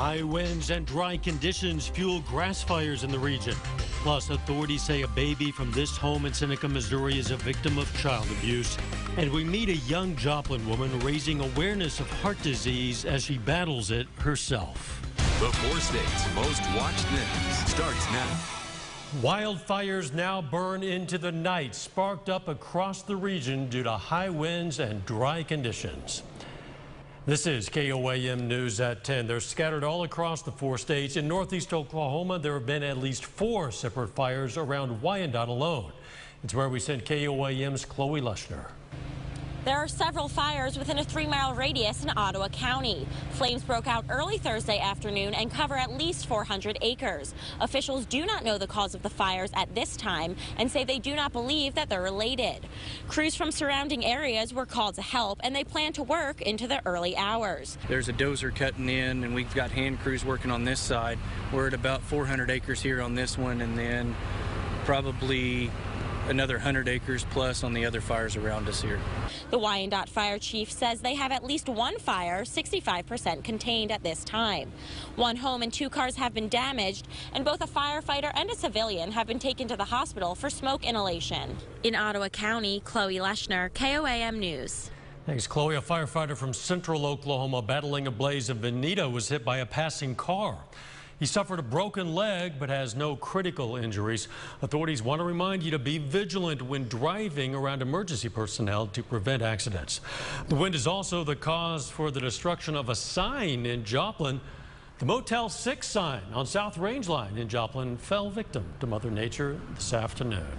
High winds and dry conditions fuel grass fires in the region. Plus, authorities say a baby from this home in Seneca, Missouri is a victim of child abuse. And we meet a young Joplin woman raising awareness of heart disease as she battles it herself. The 4 states' most watched news starts now. Wildfires now burn into the night, sparked up across the region due to high winds and dry conditions. This is KOAM News at 10. They're scattered all across the 4 states. In northeast Oklahoma, there have been at least 4 separate fires around Wyandotte alone. It's where we sent KOAM's Chloe Lushner. There are several fires within a 3-mile radius in Ottawa County. Flames broke out early Thursday afternoon and cover at least 400 acres. Officials do not know the cause of the fires at this time and say they do not believe that they're related. Crews from surrounding areas were called to help, and they plan to work into the early hours. There's a dozer cutting in, and we've got hand crews working on this side. We're at about 400 acres here on this one, and then probably another 100 acres plus on the other fires around us here. The Wyandotte Fire Chief says they have at least 1 fire, 65% contained at this time. 1 home and 2 cars have been damaged, and both a firefighter and a civilian have been taken to the hospital for smoke inhalation. In Ottawa County, Chloe Lushner, KOAM News. Thanks, Chloe. A firefighter from central Oklahoma battling a blaze in Bonita was hit by a passing car. He suffered a broken leg but has no critical injuries. Authorities want to remind you to be vigilant when driving around emergency personnel to prevent accidents. The wind is also the cause for the destruction of a sign in Joplin. The Motel 6 sign on South Range Line in Joplin fell victim to Mother Nature this afternoon.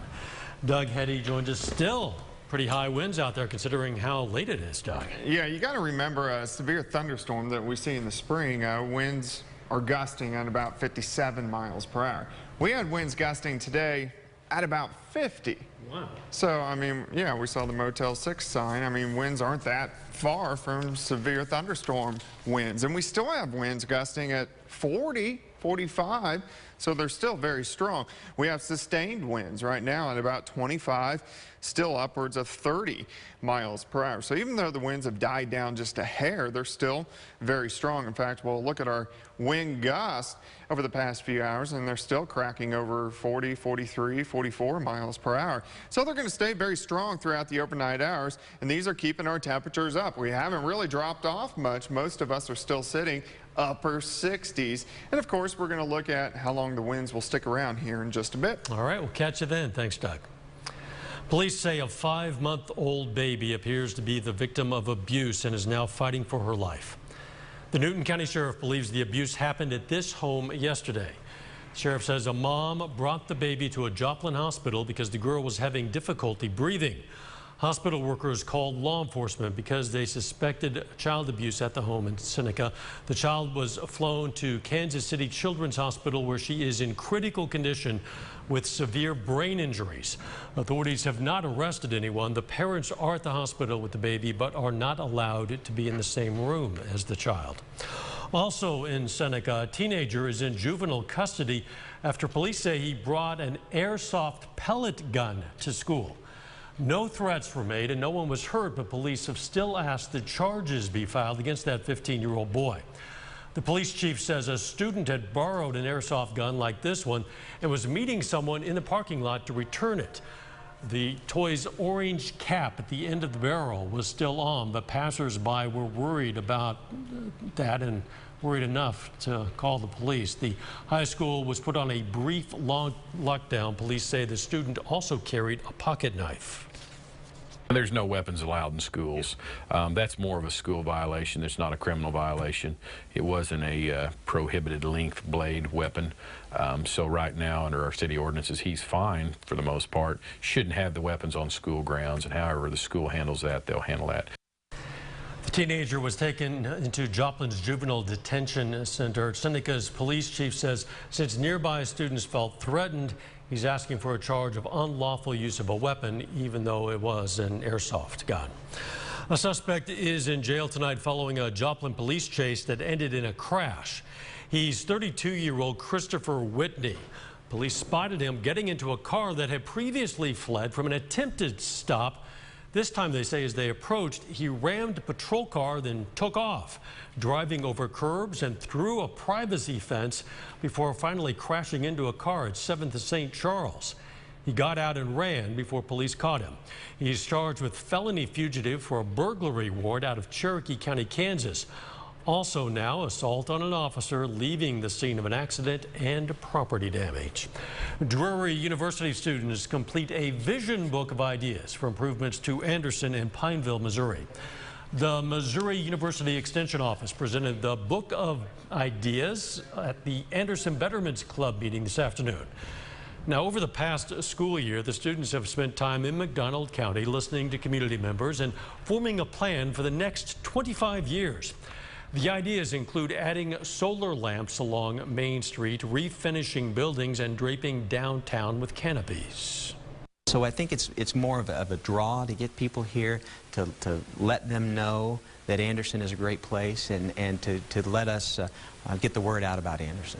Doug Hetty joins us. Still pretty high winds out there considering how late it is, Doug. Yeah, you got to remember a severe thunderstorm that we see in the spring. Winds are gusting at about 57 miles per hour. We had winds gusting today at about 50. Wow. So, I mean, yeah, we saw the Motel 6 sign. I mean, winds aren't that far from severe thunderstorm winds. And we still have winds gusting at 40, 45, so they're still very strong. We have sustained winds right now at about 25, still upwards of 30 miles per hour. So even though the winds have died down just a hair, they're still very strong. In fact, we'll look at our wind gusts over the past few hours, and they're still cracking over 40, 43, 44 miles per hour. So they're going to stay very strong throughout the overnight hours, and these are keeping our temperatures up. We haven't really dropped off much. Most of us are still sitting upper 60s. And of course, we're going to look at how long the winds will stick around here in just a bit. All right, we'll catch you then. Thanks, Doug. Police say a 5-month-old baby appears to be the victim of abuse and is now fighting for her life. The Newton County Sheriff believes the abuse happened at this home yesterday. The sheriff says a mom brought the baby to a Joplin hospital because the girl was having difficulty breathing. Hospital workers called law enforcement because they suspected child abuse at the home in Seneca. The child was flown to Kansas City Children's Hospital, where she is in critical condition with severe brain injuries. Authorities have not arrested anyone. The parents are at the hospital with the baby but are not allowed to be in the same room as the child. Also in Seneca, a teenager is in juvenile custody after police say he brought an airsoft pellet gun to school. No threats were made and no one was hurt, but police have still asked that charges be filed against that 15-year-old boy. The police chief says a student had borrowed an airsoft gun like this one and was meeting someone in the parking lot to return it. The toy's orange cap at the end of the barrel was still on, but passers-by were worried about that and worried enough to call the police. The high school was put on a brief lockdown. Police say the student also carried a pocket knife. There's no weapons allowed in schools. That's more of a school violation. It's not a criminal violation. It wasn't a prohibited length blade weapon. So right now, under our city ordinances, he's fine for the most part. Shouldn't have the weapons on school grounds, and however the school handles that, they'll handle that. The teenager was taken into Joplin's Juvenile Detention Center. Seneca's police chief says since nearby students felt threatened, he's asking for a charge of unlawful use of a weapon, even though it was an airsoft gun. A suspect is in jail tonight following a Joplin police chase that ended in a crash. He's 32-year-old Christopher Whitney. Police spotted him getting into a car that had previously fled from an attempted stop This time, they say, as they approached, he rammed a patrol car, then took off, driving over curbs and through a privacy fence before finally crashing into a car at 7th and St. Charles. He got out and ran before police caught him. He's charged with felony fugitive for a burglary warrant out of Cherokee County, Kansas. Also now, assault on an officer leaving the scene of an accident and property damage. Drury University students complete a vision book of ideas for improvements to Anderson and Pineville, Missouri. The Missouri University Extension Office presented the Book of Ideas at the Anderson Betterments Club meeting this afternoon. Now, over the past school year, the students have spent time in McDonald County listening to community members and forming a plan for the next 25 years. The ideas include adding solar lamps along Main Street, refinishing buildings, and draping downtown with canopies. So I think it's more of a draw to get people here, to let them know that Anderson is a great place, and to let us get the word out about Anderson.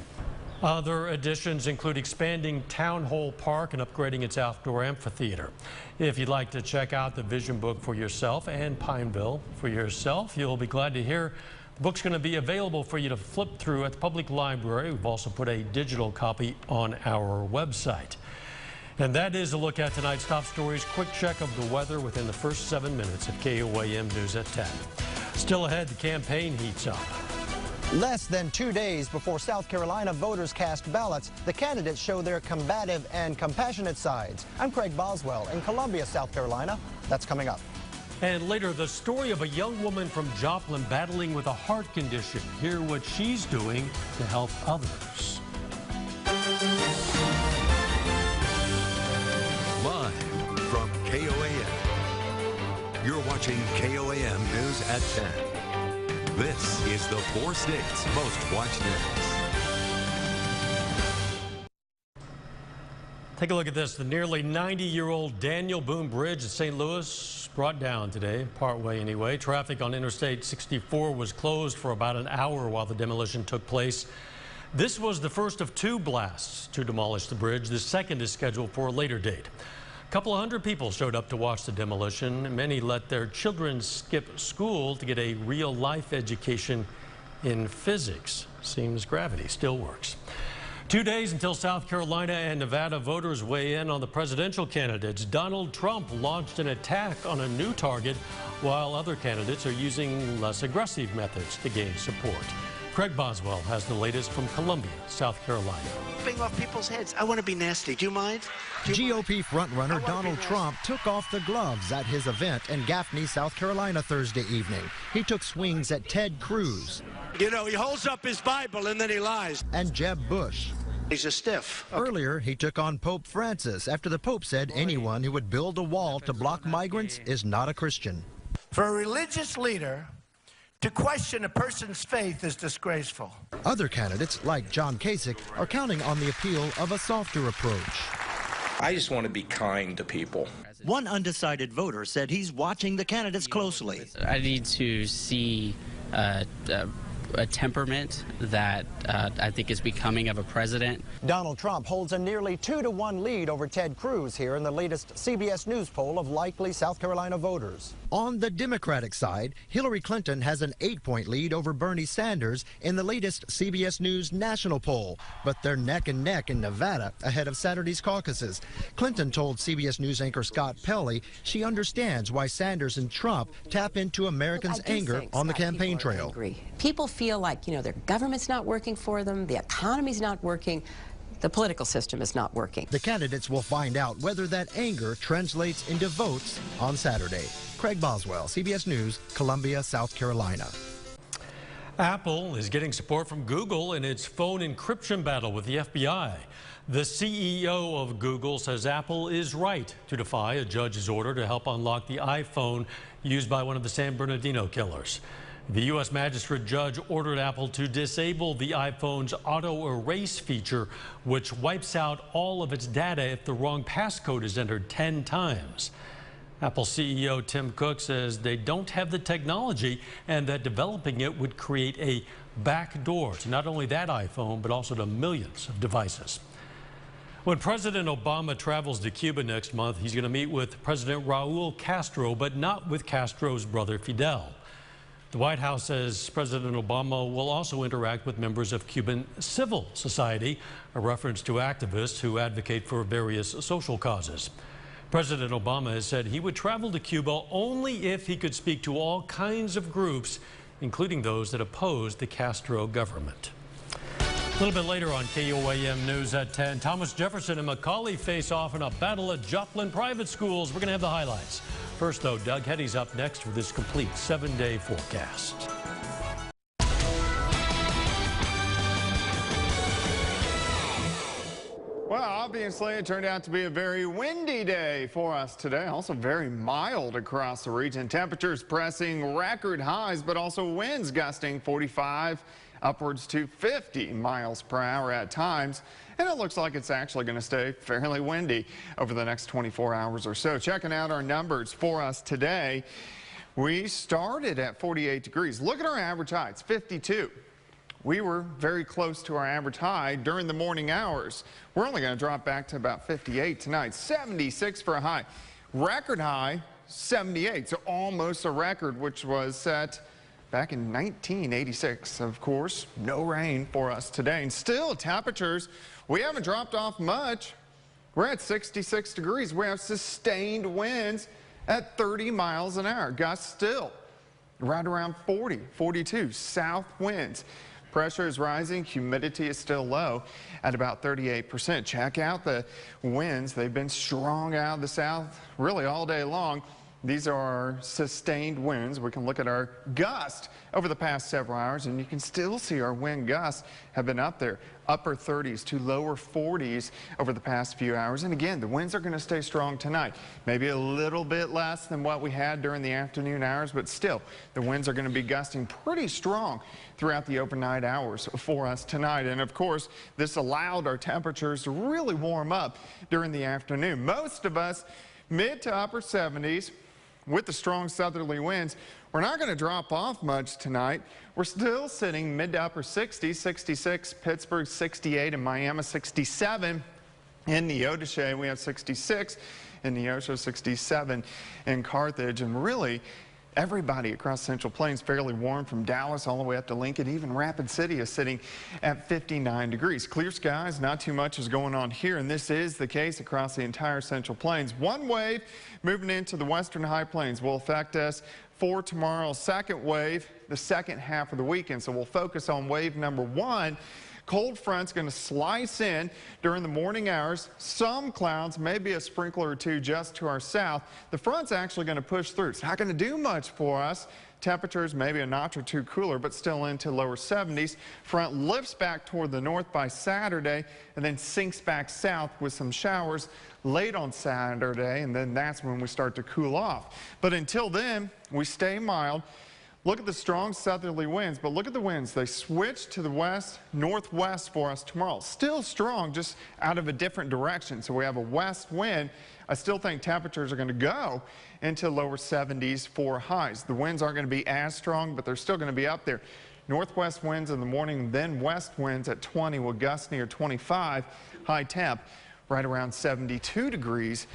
Other additions include expanding Town Hall Park and upgrading its outdoor amphitheater. If you'd like to check out the vision book for yourself and Pineville for yourself, you'll be glad to hear the book's going to be available for you to flip through at the public library. We've also put a digital copy on our website. And that is a look at tonight's top stories. Quick check of the weather within the first 7 minutes of KOAM News at 10. Still ahead, the campaign heats up. Less than 2 days before South Carolina voters cast ballots, the candidates show their combative and compassionate sides. I'm Craig Boswell in Columbia, South Carolina. That's coming up. And later, the story of a young woman from Joplin battling with a heart condition. Hear what she's doing to help others. Live from KOAM. You're watching KOAM News at 10. This is the 4 states' most watched news. Take a look at this. The nearly 90-year-old Daniel Boone Bridge in St. Louis brought down today, partway anyway. Traffic on Interstate 64 was closed for about an hour while the demolition took place. This was the first of 2 blasts to demolish the bridge. The second is scheduled for a later date. A couple of hundred people showed up to watch the demolition. Many let their children skip school to get a real-life education in physics. Seems gravity still works. 2 days until South Carolina and Nevada voters weigh in on the presidential candidates. Donald Trump launched an attack on a new target, while other candidates are using less aggressive methods to gain support. Craig Boswell has the latest from Columbia, South Carolina. Ripping off people's heads. I want to be nasty. Do you mind? GOP frontrunner Donald Trump took off the gloves at his event in Gaffney, South Carolina Thursday evening. He took swings at Ted Cruz. You know, he holds up his Bible and then he lies. And Jeb Bush. He's a stiff. Earlier, he took on Pope Francis after the Pope said anyone who would build a wall to block migrants is not a Christian. For a religious leader to question a person's faith is disgraceful. Other candidates, like John Kasich, are counting on the appeal of a softer approach. I just want to be kind to people. One undecided voter said he's watching the candidates closely. I need to see a temperament that I think is becoming of a president. Donald Trump holds a nearly 2-to-1 lead over Ted Cruz here in the latest CBS News poll of likely South Carolina voters. On the Democratic side, Hillary Clinton has an 8-point lead over Bernie Sanders in the latest CBS News national poll, but they're neck and neck in Nevada ahead of Saturday's caucuses. Clinton told CBS News anchor Scott Pelley she understands why Sanders and Trump tap into Americans' anger on the campaign trail. People feel like, you know, their government's not working for them, the economy's not working, the political system is not working. The candidates will find out whether that anger translates into votes on Saturday. Craig Boswell, CBS News, Columbia, South Carolina. Apple is getting support from Google in its phone encryption battle with the FBI. The CEO of Google says Apple is right to defy a judge's order to help unlock the iPhone used by one of the San Bernardino killers. The U.S. magistrate judge ordered Apple to disable the iPhone's auto erase feature, which wipes out all of its data if the wrong passcode is entered 10 times. Apple CEO Tim Cook says they don't have the technology and that developing it would create a backdoor to not only that iPhone, but also to millions of devices. When President Obama travels to Cuba next month, he's going to meet with President Raul Castro, but not with Castro's brother Fidel. The White House says President Obama will also interact with members of Cuban civil society, a reference to activists who advocate for various social causes. President Obama has said he would travel to Cuba only if he could speak to all kinds of groups, including those that oppose the Castro government. A little bit later on KOAM News at 10, Thomas Jefferson and Macaulay face off in a battle at Joplin private schools. We're going to have the highlights. First, though, Doug Hetty's up next for this complete 7-day forecast. Well, obviously, it turned out to be a very windy day for us today. Also very mild across the region. Temperatures pressing record highs, but also winds gusting 45 upwards to 50 miles per hour at times. And it looks like it's actually going to stay fairly windy over the next 24 hours or so. Checking out our numbers for us today, we started at 48 degrees. Look at our average high. It's 52. We were very close to our average high during the morning hours. We're only going to drop back to about 58 tonight. 76 for a high. Record high, 78. So almost a record, which was set back in 1986. Of course, no rain for us today. And still, temperatures, we haven't dropped off much. We're at 66 degrees. We have sustained winds at 30 miles an hour. Gusts still right around 40, 42. South winds. Pressure is rising. Humidity is still low at about 38%. Check out the winds. They've been strong out of the south really all day long. These are our sustained winds. We can look at our gust over the past several hours, and you can still see our wind gusts have been up there, upper 30s to lower 40s over the past few hours. And again, the winds are going to stay strong tonight. Maybe a little bit less than what we had during the afternoon hours, but still, the winds are going to be gusting pretty strong throughout the overnight hours for us tonight. And of course, this allowed our temperatures to really warm up during the afternoon. Most of us mid to upper 70s. With the strong southerly winds, we're not going to drop off much tonight. We're still sitting mid to upper 60s, 66, Pittsburgh 68, and Miami 67. In Neodesha, we have 66. In Neosho, 67 in Carthage. And really, everybody across Central Plains fairly warm, from Dallas all the way up to Lincoln. Even Rapid City is sitting at 59 degrees. Clear skies, not too much is going on here, and this is the case across the entire Central Plains. One wave moving into the western high plains will affect us for tomorrow's second wave, the second half of the weekend. So we'll focus on wave number 1. Cold front's going to slice in during the morning hours. Some clouds, maybe a sprinkler or two just to our south. The front's actually going to push through. It's not going to do much for us. Temperatures maybe a notch or two cooler, but still into lower 70s. Front lifts back toward the north by Saturday and then sinks back south with some showers late on Saturday, and then that's when we start to cool off. But until then, we stay mild. Look at the strong southerly winds, but look at the winds. They switch to the west, northwest for us tomorrow. Still strong, just out of a different direction. So we have a west wind. I still think temperatures are going to go into lower 70s for highs. The winds aren't going to be as strong, but they're still going to be up there. Northwest winds in the morning, then west winds at 20 with gusts near 25. High temp right around 72 degrees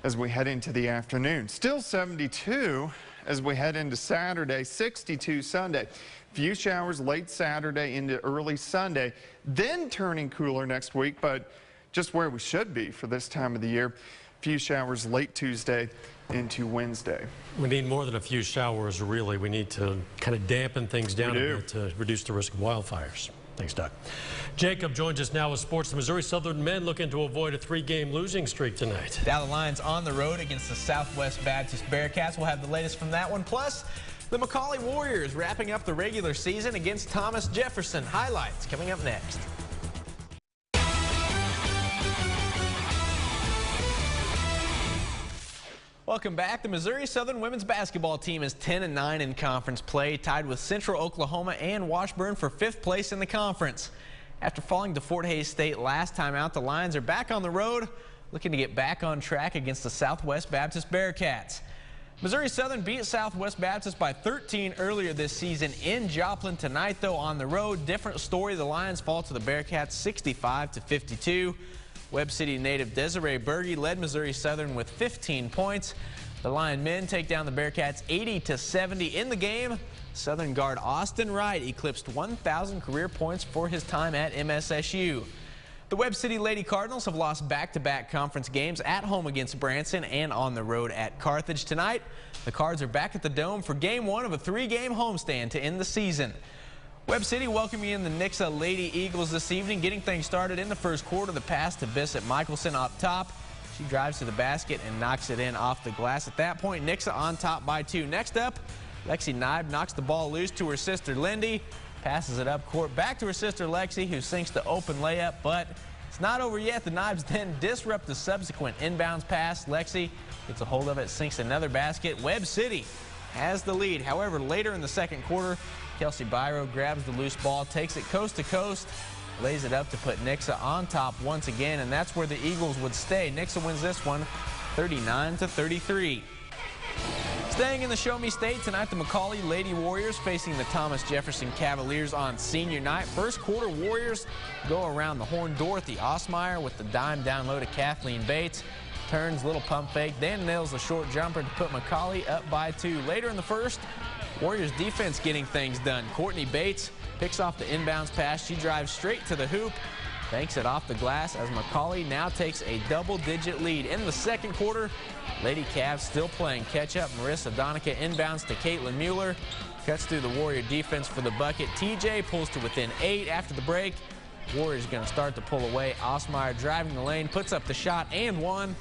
as we head into the afternoon. Still 72 as we head into Saturday, 62 Sunday. Few showers late Saturday into early Sunday, then turning cooler next week, but just where we should be for this time of the year. Few showers late Tuesday into Wednesday. We need more than a few showers, really. We need to kind of dampen things down a bit to reduce the risk of wildfires. Thanks, Doug. Jacob joins us now with sports. The Missouri Southern men looking to avoid a 3-game losing streak tonight. Now the Lions on the road against the Southwest Baptist Bearcats. We'll have the latest from that one. Plus, the Macaulay Warriors wrapping up the regular season against Thomas Jefferson. Highlights coming up next. Welcome back. The Missouri Southern women's basketball team is 10-9 in conference play, tied with Central Oklahoma and Washburn for 5th place in the conference. After falling to Fort Hays State last time out, the Lions are back on the road, looking to get back on track against the Southwest Baptist Bearcats. Missouri Southern beat Southwest Baptist by 13 earlier this season in Joplin. Tonight, though, on the road, different story. The Lions fall to the Bearcats 65-52. Webb City native Desiree Berge led Missouri Southern with 15 points. The Lion men take down the Bearcats 80-70 in the game. Southern guard Austin Wright eclipsed 1,000 career points for his time at MSSU. The Webb City Lady Cardinals have lost back-to-back conference games at home against Branson and on the road at Carthage. Tonight, the Cards are back at the Dome for Game 1 of a 3-game homestand to end the season. Webb City welcoming in the Nixa Lady Eagles this evening, getting things started in the first quarter. The pass to Bissett Michelson up top. She drives to the basket and knocks it in off the glass. At that point, Nixa on top by 2. Next up, Lexi Knibe knocks the ball loose to her sister Lindy. Passes it up court back to her sister Lexi, who sinks the open layup, but it's not over yet. The Knibes then disrupt the subsequent inbounds pass. Lexi gets a hold of it, sinks another basket. Webb City has the lead. However, later in the second quarter, Kelsey Byro grabs the loose ball, takes it coast to coast, lays it up to put Nixa on top once again, and that's where the Eagles would stay. Nixa wins this one 39-33. Staying in the Show Me State tonight, the McCallie Lady Warriors facing the Thomas Jefferson Cavaliers on senior night. First quarter, Warriors go around the horn. Dorothy Osmeyer with the dime down low to Kathleen Bates. Turns, little pump fake, then nails the short jumper to put McCallie up by 2. Later in the first, Warriors defense getting things done. Courtney Bates picks off the inbounds pass. She drives straight to the hoop, banks it off the glass as McCallie now takes a double-digit lead. In the second quarter, Lady Cavs still playing catch-up. Marissa Donica inbounds to Caitlin Mueller. Cuts through the Warrior defense for the bucket. TJ pulls to within 8 after the break. Warriors going to start to pull away. Osmeyer driving the lane, puts up the shot and one.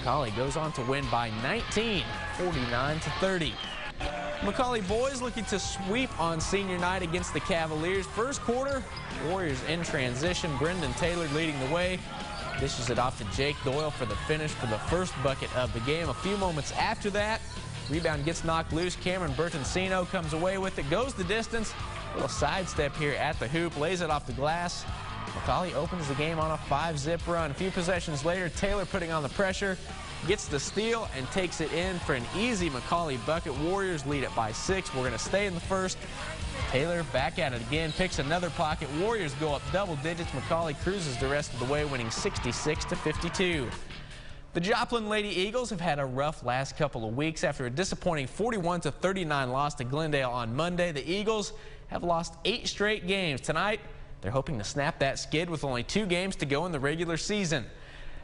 McCallie goes on to win by 19, 49-30. McCallie boys looking to sweep on senior night against the Cavaliers. First quarter, Warriors in transition. Brendan Taylor leading the way. Dishes it off to Jake Doyle for the finish for the first bucket of the game. A few moments after that, rebound gets knocked loose. Cameron Bertoncino comes away with it, goes the distance. Little sidestep here at the hoop, lays it off the glass. McCallie opens the game on a 5-zip run. A few possessions later, Taylor putting on the pressure, gets the steal and takes it in for an easy McCallie bucket. Warriors lead it by 6. We're going to stay in the first. Taylor back at it again, picks another pocket. Warriors go up double digits. McCallie cruises the rest of the way, winning 66-52. The Joplin Lady Eagles have had a rough last couple of weeks. After a disappointing 41-39 loss to Glendale on Monday, the Eagles have lost 8 straight games. Tonight, they're hoping to snap that skid with only 2 games to go in the regular season.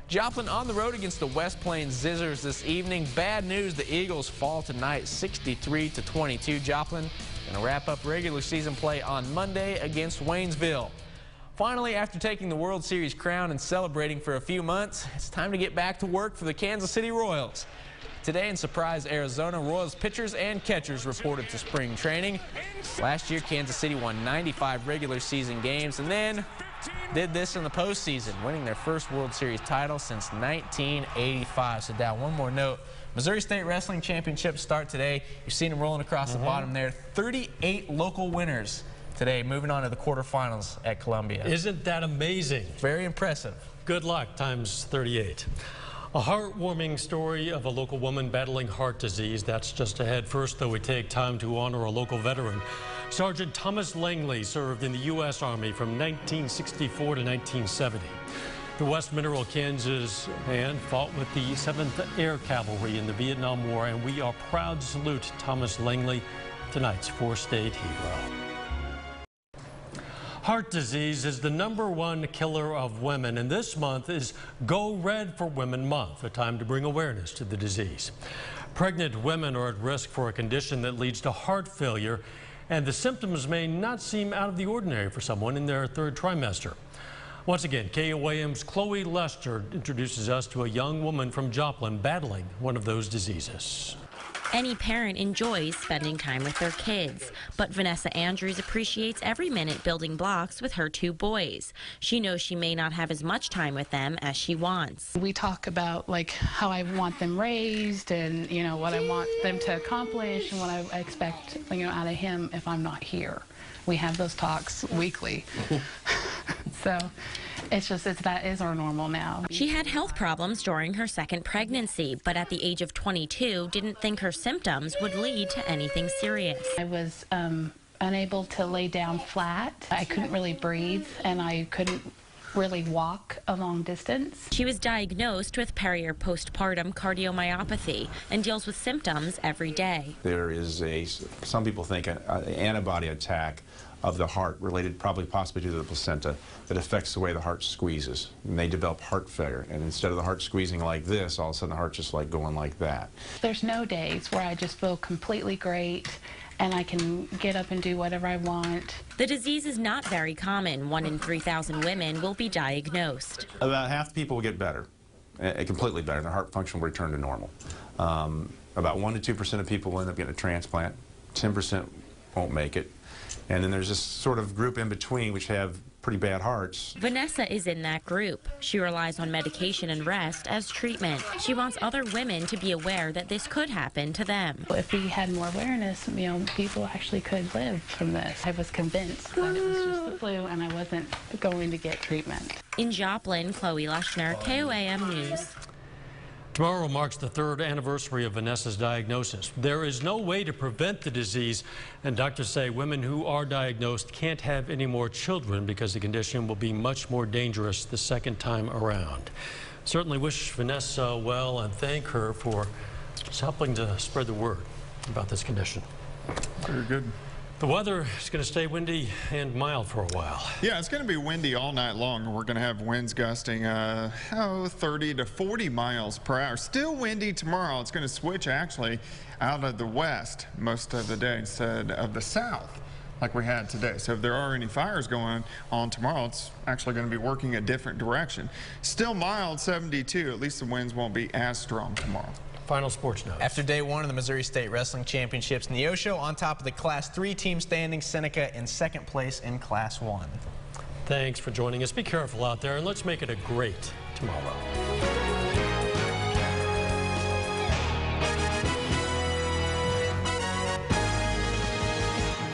Joplin on the road against the West Plains Zizzers this evening. Bad news, the Eagles fall tonight 63-22. Joplin going to wrap up regular season play on Monday against Waynesville. Finally, after taking the World Series crown and celebrating for a few months, it's time to get back to work for the Kansas City Royals. Today in Surprise, Arizona, Royals pitchers and catchers reported to spring training. Last year, Kansas City won 95 regular season games and then did this in the postseason, winning their first World Series title since 1985. So, Dow, one more note. Missouri State Wrestling Championships start today. You're seeing them rolling across the bottom there. 38 local winners today, moving on to the quarterfinals at Columbia. Isn't that amazing? Very impressive. Good luck times 38. A heartwarming story of a local woman battling heart disease. That's just ahead. First, though, we take time to honor a local veteran. Sergeant Thomas Langley served in the U.S. Army from 1964 to 1970. The West Mineral, Kansas man fought with the 7th Air Cavalry in the Vietnam War, and we are proud to salute Thomas Langley, tonight's four-state hero. Heart disease is the #1 killer of women, and this month is Go Red for Women Month, a time to bring awareness to the disease. Pregnant women are at risk for a condition that leads to heart failure, and the symptoms may not seem out of the ordinary for someone in their 3rd trimester. Once again, KOAM's Chloe Lester introduces us to a young woman from Joplin battling one of those diseases. Any parent enjoys spending time with their kids, but Vanessa Andrews appreciates every minute building blocks with her 2 boys. She knows she may not have as much time with them as she wants. We talk about like how I want them raised and, you know, what I want them to accomplish and what I expect, you know, out of him if I'm not here. We have those talks weekly. So that is our normal now. She had health problems during her 2nd pregnancy, but at the age of 22, didn't think her symptoms would lead to anything serious. I was unable to lay down flat. I couldn't really breathe, and I couldn't really walk a long distance. She was diagnosed with peri or postpartum cardiomyopathy and deals with symptoms every day. There is some people think an antibody attack of the heart related possibly to the placenta that affects the way the heart squeezes. And they develop heart failure. And instead of the heart squeezing like this, all of a sudden the heart's just like going like that. There's no days where I just feel completely great and I can get up and do whatever I want. The disease is not very common. 1 in 3,000 women will be diagnosed. About half the people will get better, completely better, and their heart function will return to normal. About 1 to 2% of people will end up getting a transplant. 10% won't make it. And then there's this sort of group in between which have pretty bad hearts. Vanessa is in that group. She relies on medication and rest as treatment. She wants other women to be aware that this could happen to them. If we had more awareness, people actually could live from this. I was convinced that it was just the flu and I wasn't going to get treatment. In Joplin, Chloe Lushner, KOAM News. Tomorrow marks the 3rd anniversary of Vanessa's diagnosis. There is no way to prevent the disease, and doctors say women who are diagnosed can't have any more children because the condition will be much more dangerous the second time around. Certainly wish Vanessa well and thank her for just helping to spread the word about this condition. Very good. The weather is going to stay windy and mild for a while. Yeah, it's going to be windy all night long. We're going to have winds gusting 30 to 40 miles per hour. Still windy tomorrow. It's going to switch actually out of the west most of the day instead of the south like we had today. So if there are any fires going on tomorrow, it's actually going to be working a different direction. Still mild, 72. At least the winds won't be as strong tomorrow. Final sports notes. After day 1 of the Missouri State Wrestling Championships, Neosho on top of the Class 3 team standings, Seneca in 2nd place in Class 1. Thanks for joining us. Be careful out there, and let's make it a great tomorrow.